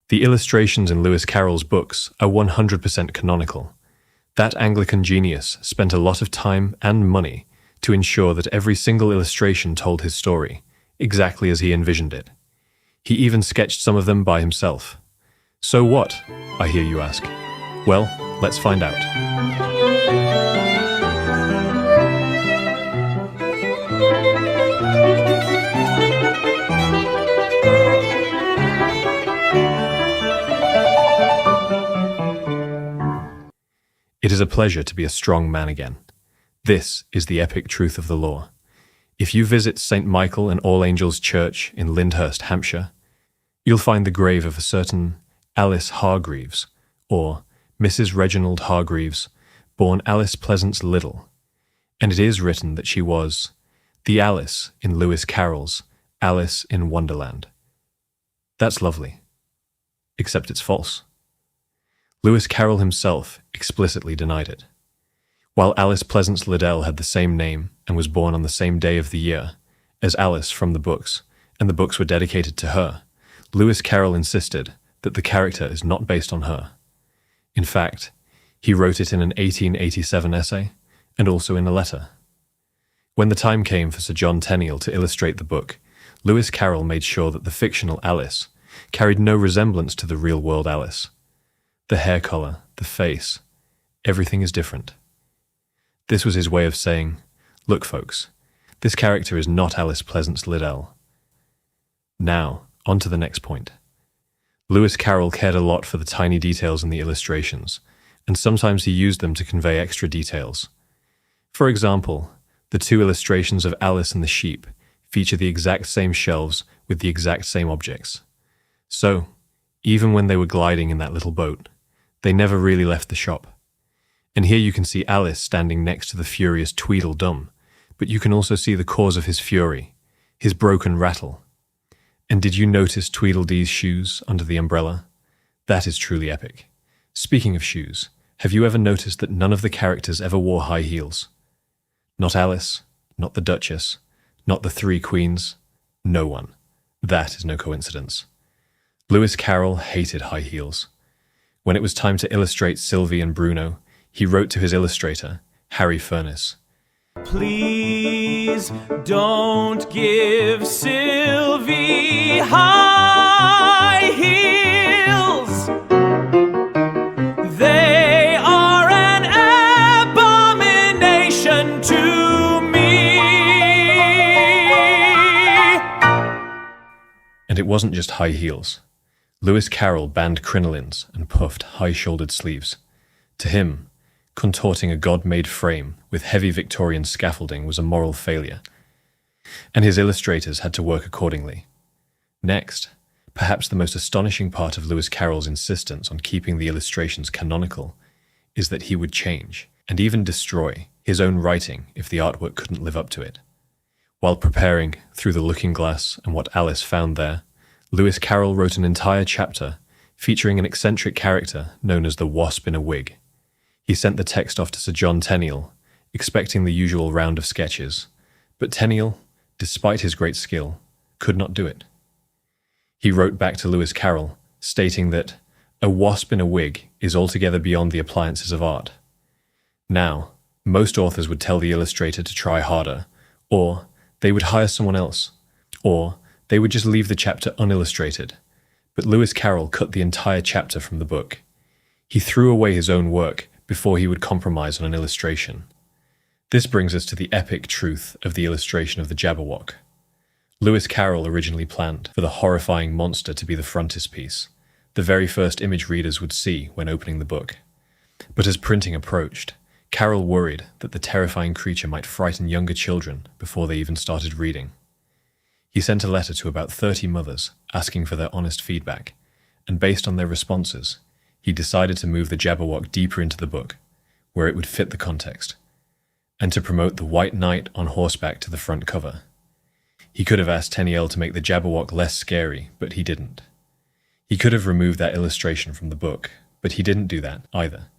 The illustrations in Lewis Carroll's books are 100% canonical. That Anglican genius spent a lot of time and money to ensure that every single illustration told his story, exactly as he envisioned it. He even sketched some of them by himself. So what, I hear you ask? Well, let's find out. It is a pleasure to be a strong man again. This is the epic truth of the law. If you visit St. Michael and All Angels Church in Lyndhurst, Hampshire, you'll find the grave of a certain Alice Hargreaves, or Mrs. Reginald Hargreaves, born Alice Pleasance Liddell, and it is written that she was the Alice in Lewis Carroll's Alice in Wonderland. That's lovely, except it's false. Lewis Carroll himself explicitly denied it. While Alice Pleasance Liddell had the same name and was born on the same day of the year as Alice from the books, and the books were dedicated to her, Lewis Carroll insisted that the character is not based on her. In fact, he wrote it in an 1887 essay and also in a letter. When the time came for Sir John Tenniel to illustrate the book, Lewis Carroll made sure that the fictional Alice carried no resemblance to the real-world Alice. The hair color, the face, everything is different. This was his way of saying, look folks, this character is not Alice Pleasance Liddell. Now, on to the next point. Lewis Carroll cared a lot for the tiny details in the illustrations, and sometimes he used them to convey extra details. For example, the two illustrations of Alice and the sheep feature the exact same shelves with the exact same objects. So, even when they were gliding in that little boat, they never really left the shop. And here you can see Alice standing next to the furious Tweedledum, but you can also see the cause of his fury, his broken rattle. And did you notice Tweedledee's shoes under the umbrella? That is truly epic. Speaking of shoes, have you ever noticed that none of the characters ever wore high heels? Not Alice, not the Duchess, not the three queens, no one. That is no coincidence. Lewis Carroll hated high heels. When it was time to illustrate Sylvie and Bruno, he wrote to his illustrator, Harry Furness, "Please don't give Sylvie high heels. They are an abomination to me." And it wasn't just high heels. Lewis Carroll banned crinolines and puffed high-shouldered sleeves. To him, contorting a god-made frame with heavy Victorian scaffolding was a moral failure, and his illustrators had to work accordingly. Next, perhaps the most astonishing part of Lewis Carroll's insistence on keeping the illustrations canonical is that he would change, and even destroy, his own writing if the artwork couldn't live up to it. While preparing Through the Looking Glass and What Alice Found There, Lewis Carroll wrote an entire chapter featuring an eccentric character known as the Wasp in a Wig. He sent the text off to Sir John Tenniel, expecting the usual round of sketches, but Tenniel, despite his great skill, could not do it. He wrote back to Lewis Carroll, stating that a wasp in a wig is altogether beyond the appliances of art. Now, most authors would tell the illustrator to try harder, or they would hire someone else, or they would just leave the chapter unillustrated. But Lewis Carroll cut the entire chapter from the book. He threw away his own work before he would compromise on an illustration. This brings us to the epic truth of the illustration of the Jabberwock. Lewis Carroll originally planned for the horrifying monster to be the frontispiece, the very first image readers would see when opening the book. But as printing approached, Carroll worried that the terrifying creature might frighten younger children before they even started reading. He sent a letter to about 30 mothers asking for their honest feedback, and based on their responses, he decided to move the Jabberwock deeper into the book, where it would fit the context, and to promote the White Knight on horseback to the front cover. He could have asked Tenniel to make the Jabberwock less scary, but he didn't. He could have removed that illustration from the book, but he didn't do that either,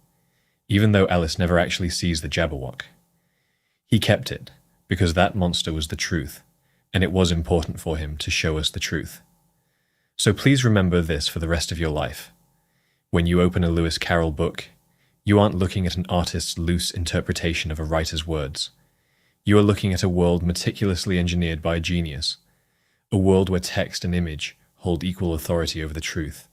even though Alice never actually sees the Jabberwock. He kept it, because that monster was the truth, and it was important for him to show us the truth. So please remember this for the rest of your life. When you open a Lewis Carroll book, you aren't looking at an artist's loose interpretation of a writer's words. You are looking at a world meticulously engineered by a genius, a world where text and image hold equal authority over the truth.